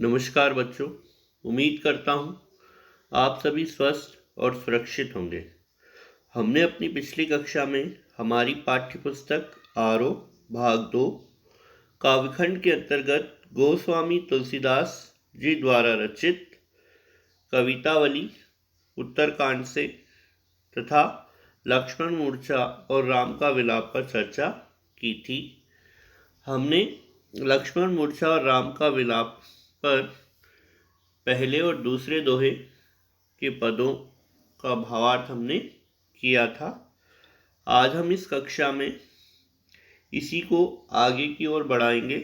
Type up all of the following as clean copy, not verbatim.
नमस्कार बच्चों। उम्मीद करता हूँ आप सभी स्वस्थ और सुरक्षित होंगे। हमने अपनी पिछली कक्षा में हमारी पाठ्य पुस्तक आरोह भाग 2 काव्यखंड के अंतर्गत गोस्वामी तुलसीदास जी द्वारा रचित कवितावली उत्तरकांड से तथा लक्ष्मण मूर्छा और राम का विलाप पर चर्चा की थी। हमने लक्ष्मण मूर्छा और राम का विलाप पर पहले और दूसरे दोहे के पदों का भावार्थ हमने किया था। आज हम इस कक्षा में इसी को आगे की ओर बढ़ाएंगे,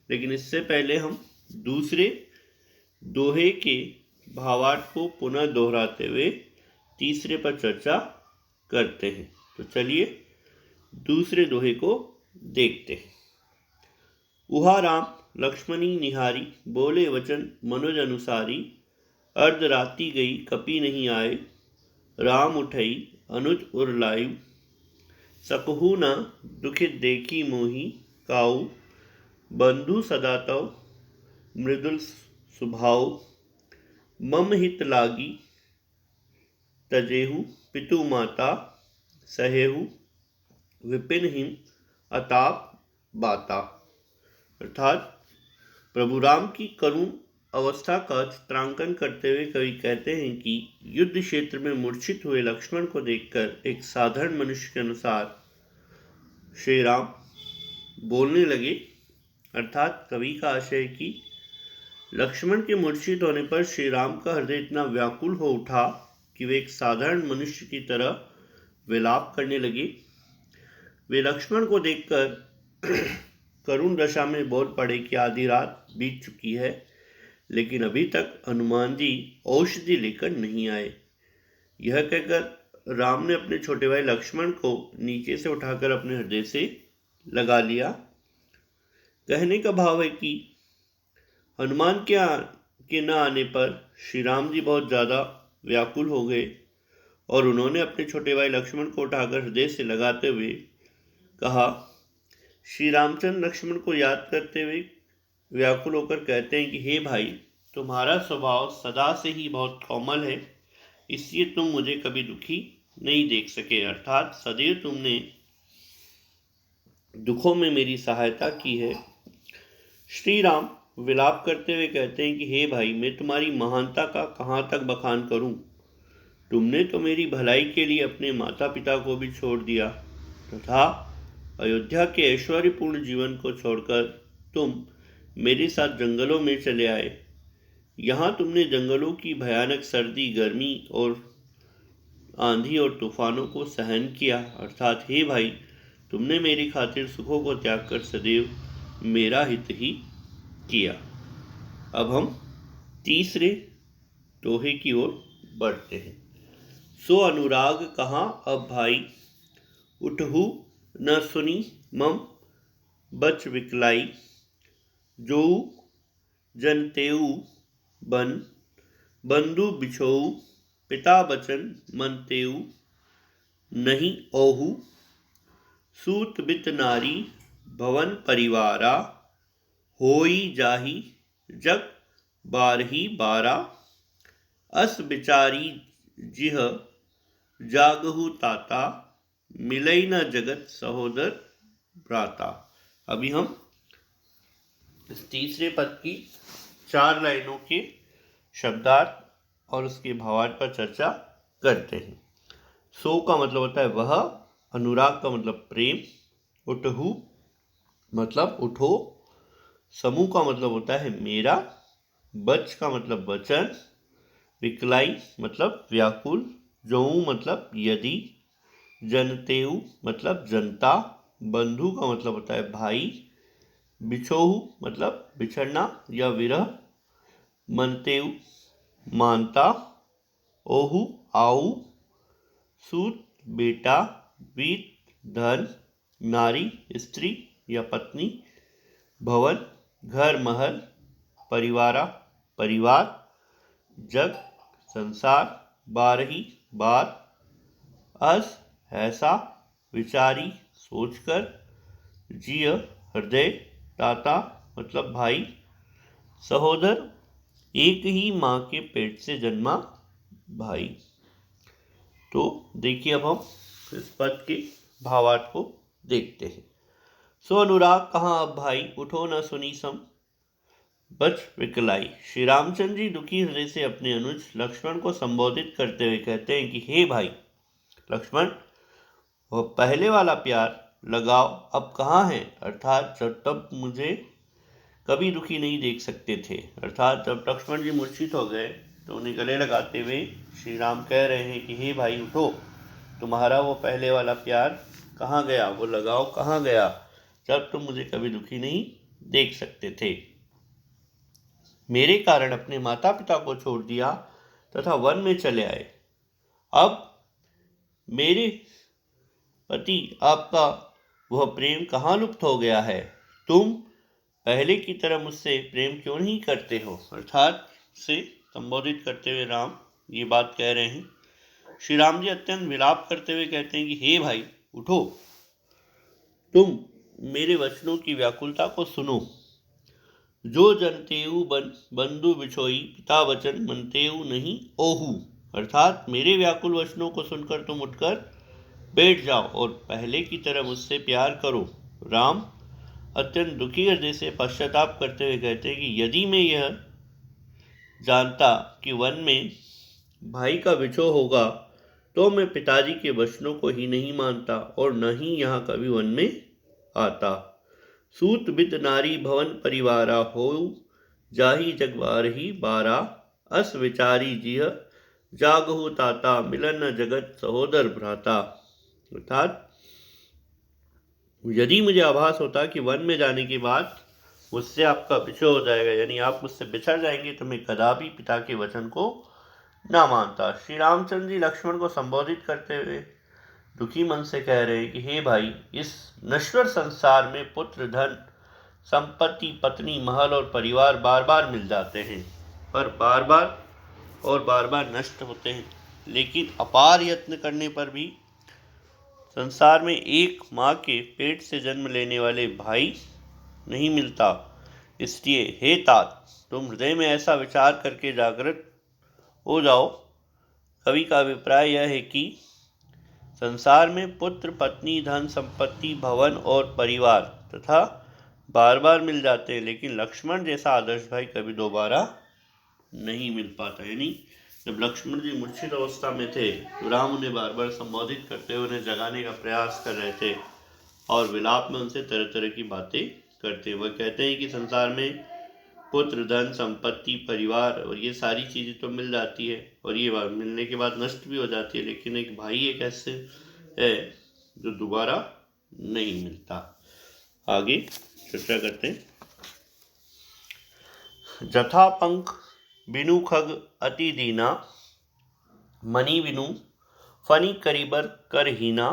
लेकिन इससे पहले हम दूसरे दोहे के भावार्थ को पुनः दोहराते हुए तीसरे पर चर्चा करते हैं। तो चलिए दूसरे दोहे को देखते हैं। उहा राम लक्ष्मणी निहारी, बोले वचन मनोज अनुसारी। अर्ध राति गई कपि नहीं आए, राम उठई अनुज उर लायु। सकहु न दुखित देखी मोही, काऊ बंधु सदा तव मृदुल सुभाव। मम हित लागी तजेहु, पितु माता सहेहु। विपिन हिम अताप बाता। अर्थात प्रभु राम की करुण अवस्था का चित्रांकन करते हुए कवि कहते हैं कि युद्ध क्षेत्र में मूर्छित हुए लक्ष्मण को देखकर एक साधारण मनुष्य के अनुसार श्री राम बोलने लगे। अर्थात कवि का आशय है कि लक्ष्मण के मूर्छित होने पर श्री राम का हृदय इतना व्याकुल हो उठा कि वे एक साधारण मनुष्य की तरह विलाप करने लगे। वे लक्ष्मण को देखकर करुण दशा में बोल पड़े कि आधी रात बीत चुकी है, लेकिन अभी तक हनुमान जी औषधि लेकर नहीं आए। यह कहकर राम ने अपने छोटे भाई लक्ष्मण को नीचे से उठाकर अपने हृदय से लगा लिया। कहने का भाव है कि हनुमान के न आने पर श्री राम जी बहुत ज़्यादा व्याकुल हो गए और उन्होंने अपने छोटे भाई लक्ष्मण को उठाकर हृदय से लगाते हुए कहा। श्री रामचंद्र लक्ष्मण को याद करते हुए व्याकुल होकर कहते हैं कि हे भाई, तुम्हारा स्वभाव सदा से ही बहुत कोमल है, इसलिए तुम मुझे कभी दुखी नहीं देख सके। अर्थात सदैव तुमने दुखों में मेरी सहायता की है। श्री राम विलाप करते हुए कहते हैं कि हे भाई, मैं तुम्हारी महानता का कहाँ तक बखान करूं। तुमने तो मेरी भलाई के लिए अपने माता पिता को भी छोड़ दिया तथा अयोध्या के ऐश्वर्यपूर्ण जीवन को छोड़कर तुम मेरे साथ जंगलों में चले आए। यहाँ तुमने जंगलों की भयानक सर्दी, गर्मी और आंधी और तूफानों को सहन किया। अर्थात हे भाई, तुमने मेरी खातिर सुखों को त्याग कर सदैव मेरा हित ही किया। अब हम तीसरे दोहे की ओर बढ़ते हैं। सो अनुराग कहाँ अब भाई, उठहु न सुनी मम बच विकलाई। जोऊ जन तेऊ बन, बंधु बिछोऊ। पिता बचन मन तेऊ नहीं ओहु। सूत बित नारी भवन परिवारा, होई जाही जग बारही बारा। अस बिचारी जिह जागहु ताता, मिलई न जगत सहोदर भ्राता। अभी हम इस तीसरे पद की 4 लाइनों के शब्दार्थ और उसके भावार्थ पर चर्चा करते हैं। सो का मतलब होता है वह, अनुराग का मतलब प्रेम, उठहु मतलब उठो, समूह का मतलब होता है मेरा, बच का मतलब वचन, विकलाई मतलब व्याकुल, जोऊ मतलब यदि, जनतेऊ मतलब जनता, बंधु का मतलब होता है भाई, बिछोहु मतलब बिछड़ना या विरह, मनतेऊ मानता, ओहु आऊ, सूत बेटा, वीत धन, नारी स्त्री या पत्नी, भवन घर महल, परिवारा परिवार, जग संसार, बारही बार, अस ऐसा, विचारी सोचकर, जिय हृदय, ताता मतलब भाई, सहोदर, एक ही माँ के पेट से जन्मा भाई। तो देखिए अब हम इस पद के भावार्थ को देखते हैं। सो अनुराग कहाँ अब भाई, उठो न सुनी सम बच विकलाई। श्री रामचंद्र जी दुखी हृदय से अपने अनुज लक्ष्मण को संबोधित करते हुए कहते हैं कि हे भाई लक्ष्मण, वह पहले वाला प्यार लगाव अब कहाँ है। अर्थात जब तब मुझे कभी दुखी नहीं देख सकते थे। अर्थात जब लक्ष्मण जी मूर्छित हो गए तो उन्हें गले लगाते हुए श्री राम कह रहे हैं कि हे भाई उठो, तुम्हारा वो पहले वाला प्यार कहाँ गया, वो लगाव कहाँ गया, जब तुम मुझे कभी दुखी नहीं देख सकते थे। मेरे कारण अपने माता पिता को छोड़ दिया तथा वन में चले आए। अब मेरे पति आपका वह प्रेम कहाँ लुप्त हो गया है। तुम पहले की तरह मुझसे प्रेम क्यों नहीं करते हो। अर्थात से संबोधित करते हुए राम ये बात कह रहे हैं। श्री राम जी अत्यंत विलाप करते हुए कहते हैं कि हे भाई उठो, तुम मेरे वचनों की व्याकुलता को सुनो। जो जनतेऊ बंधु बिछोई, पिता वचन मनतेऊ नहीं ओहू। अर्थात मेरे व्याकुल वचनों को सुनकर तुम उठकर बैठ जाओ और पहले की तरह मुझसे प्यार करो। राम अत्यंत दुखी हृदय से पश्चाताप करते हुए कहते हैं कि यदि मैं यह जानता कि वन में भाई का बिछोह होगा तो मैं पिताजी के वचनों को ही नहीं मानता और न ही यहाँ कभी वन में आता। सूत बित नारी भवन परिवारा हो, जाही जगवारही बारा। अस विचारी जिह जागहु ताता, मिलन न जगत सहोदर भ्राता। अर्थात यदि मुझे आभास होता कि वन में जाने के बाद मुझसे आपका बिछोह हो जाएगा, यानी आप मुझसे बिछड़ जाएंगे, तो मैं कदापि पिता के वचन को ना मानता। श्री रामचंद्र जी लक्ष्मण को संबोधित करते हुए दुखी मन से कह रहे हैं कि हे भाई, इस नश्वर संसार में पुत्र धन संपत्ति पत्नी महल और परिवार बार बार मिल जाते हैं, पर बार बार नष्ट होते हैं। लेकिन अपार यत्न करने पर भी संसार में एक माँ के पेट से जन्म लेने वाले भाई नहीं मिलता। इसलिए हे तात, तुम हृदय में ऐसा विचार करके जागृत हो जाओ। कवि का अभिप्राय यह है कि संसार में पुत्र पत्नी धन संपत्ति भवन और परिवार तथा बार बार मिल जाते हैं, लेकिन लक्ष्मण जैसा आदर्श भाई कभी दोबारा नहीं मिल पाता। यानी जब लक्ष्मण जी मूर्छित अवस्था में थे तो राम उन्हें बार बार संबोधित करते हुए उन्हें जगाने का प्रयास कर रहे थे और विलाप में उनसे तरह तरह की बातें करते। वह कहते हैं कि संसार में पुत्र धन संपत्ति परिवार और ये सारी चीज़ें तो मिल जाती है और ये मिलने के बाद नष्ट भी हो जाती है, लेकिन एक भाई एक ऐसे है जो दोबारा नहीं मिलता। आगे चर्चा करते हैं। जथा पंख बिनु खग अति दीना, मणि बिनु फनी करीबर कर हीना।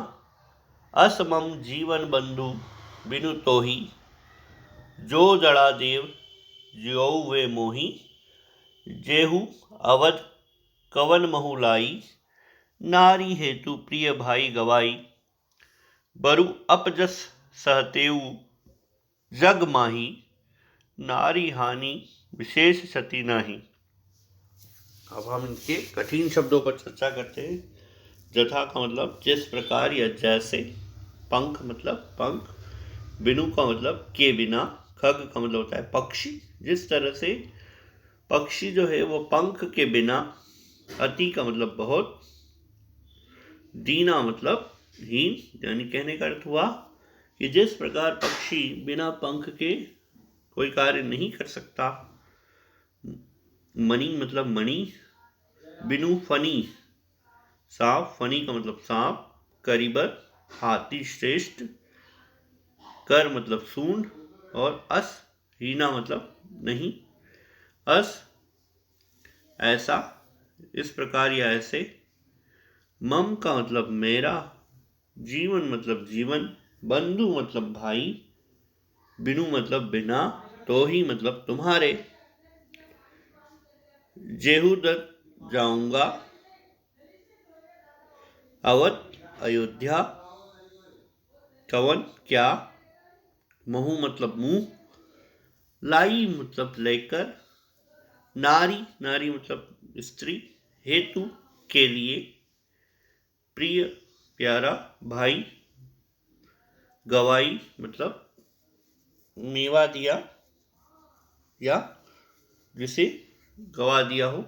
असमम जीवन बंधु बिनु तोही, जो जड़ा देव ज्यो वे मोही। जेहु अवध कवन महुलाई, नारी हेतु प्रिय भाई गवाई। बरु अपजस सहतेऊ जग माही, नारी हानि विशेष क्षति नाही। अब हम इनके कठिन शब्दों पर चर्चा करते हैं। जथा का मतलब जिस प्रकार या जैसे, पंख मतलब पंख, बिनु का मतलब के बिना, खग का मतलब होता है पक्षी, जिस तरह से पक्षी जो है वो पंख के बिना, अति का मतलब बहुत, दीना मतलब हीन, यानी कहने का अर्थ हुआ कि जिस प्रकार पक्षी बिना पंख के कोई कार्य नहीं कर सकता। मणि मतलब मणि, बिनु फनी सांप, फनी का मतलब सांप, करीबर हाथी श्रेष्ठ, कर मतलब सूंड और अस हीना मतलब नहीं। अस ऐसा, इस प्रकार या ऐसे। मम का मतलब मेरा, जीवन मतलब जीवन, बंधु मतलब भाई, बिनु मतलब बिना, तो ही मतलब तुम्हारे। जेहू दत्त जाऊंगा, अवध अयोध्या, कवन क्या, महू मतलब मुंह, लाई मतलब लेकर, नारी, नारी मतलब स्त्री, हेतु के लिए, प्रिय प्यारा, भाई, गवाई मतलब मेवा दिया या जिसे गवा दिया हो,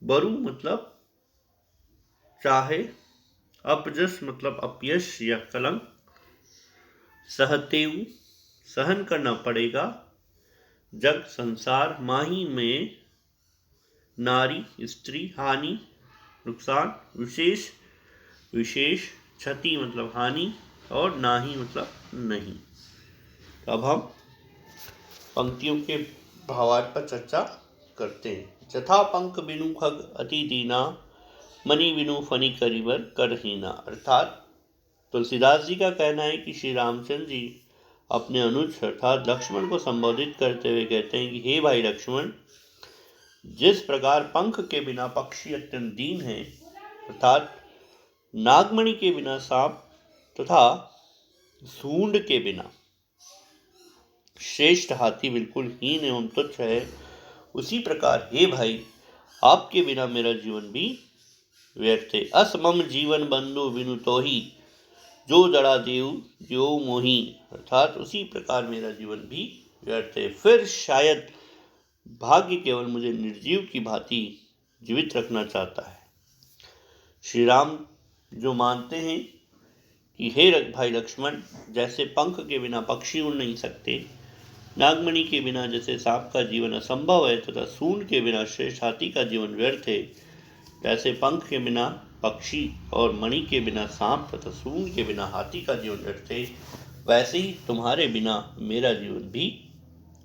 बरु मतलब चाहे, अपजस मतलब अपयश या कलंक, सहतेऊ सहन करना पड़ेगा, जग संसार, माही में नारी स्त्री, हानि नुकसान, विशेष विशेष, क्षति मतलब हानि, और नाही मतलब नहीं। अब हम पंक्तियों के भावार्थ पर चर्चा करते हैं। जथा पंख बिनु खग अति दीना, मणि बिनु फनी करिवर करहीना। अर्थात तुलसीदास जी का कहना है कि श्री रामचंद्र जी अपने अनुज अर्थात लक्ष्मण को संबोधित करते हुए कहते हैं कि हे भाई लक्ष्मण, जिस प्रकार पंख के बिना पक्षी अत्यंत दीन है, अर्थात नागमणि के बिना सांप तथा सूंड के बिना श्रेष्ठ हाथी बिल्कुल हीन एवं तुच्छ है, उसी प्रकार हे भाई आपके बिना मेरा जीवन भी व्यर्थ है। अस मम जीवन बंधु बिनु तोही, जो जड़ा देव जो मोही। अर्थात उसी प्रकार मेरा जीवन भी व्यर्थ है। फिर शायद भाग्य केवल मुझे निर्जीव की भांति जीवित रखना चाहता है। श्री राम जो मानते हैं कि हे भाई लक्ष्मण, जैसे पंख के बिना पक्षी उड़ नहीं सकते, नागमणि के बिना जैसे सांप का जीवन असंभव है तथा सूंड के बिना श्रेष्ठ हाथी का जीवन व्यर्थ है, जैसे पंख के बिना पक्षी और मणि के बिना सांप तथा सूंड के बिना हाथी का जीवन व्यर्थ है, वैसे ही तुम्हारे बिना मेरा जीवन भी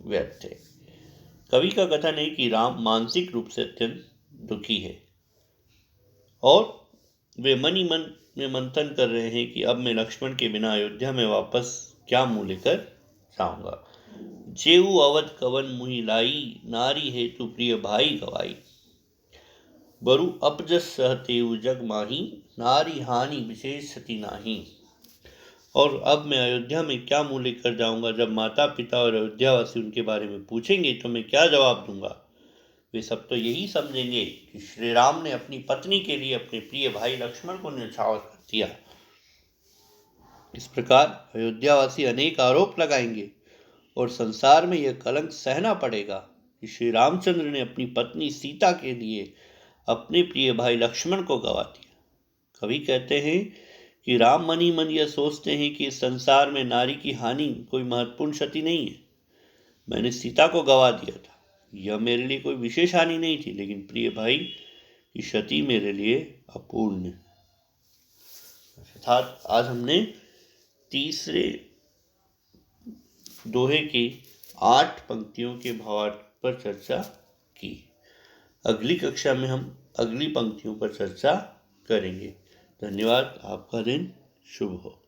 व्यर्थ है। कवि का कथन है कि राम मानसिक रूप से अत्यंत दुखी है और वे मन ही मन में मंथन कर रहे हैं कि अब मैं लक्ष्मण के बिना अयोध्या में वापस क्या मुंह लेकर जाऊंगा। जेऊ अवध कवन मुहि लाई, नारी हेतु प्रिय भाई गवाई। बरु अपजस सहतेऊ जग माही, नारी हानि विशेष सती नाही। और अब मैं अयोध्या में क्या मुंह लेकर जाऊंगा, जब माता पिता और अयोध्यावासी उनके बारे में पूछेंगे तो मैं क्या जवाब दूंगा। वे सब तो यही समझेंगे कि श्री राम ने अपनी पत्नी के लिए अपने प्रिय भाई लक्ष्मण को न्यौछावर कर दिया। इस प्रकार अयोध्यावासी अनेक आरोप लगाएंगे और संसार में यह कलंक सहना पड़ेगा कि श्री रामचंद्र ने अपनी पत्नी सीता के लिए अपने प्रिय भाई लक्ष्मण को गवा दिया। कवि कहते हैं कि राम मन ही मन यह सोचते हैं कि इस संसार में नारी की हानि कोई महत्वपूर्ण क्षति नहीं है। मैंने सीता को गवा दिया था, यह मेरे लिए कोई विशेष हानि नहीं थी, लेकिन प्रिय भाई की क्षति मेरे लिए अपूर्ण। अर्थात आज हमने तीसरे दोहे की 8 पंक्तियों के भावार्थ पर चर्चा की। अगली कक्षा में हम अगली पंक्तियों पर चर्चा करेंगे। धन्यवाद। आपका दिन शुभ हो।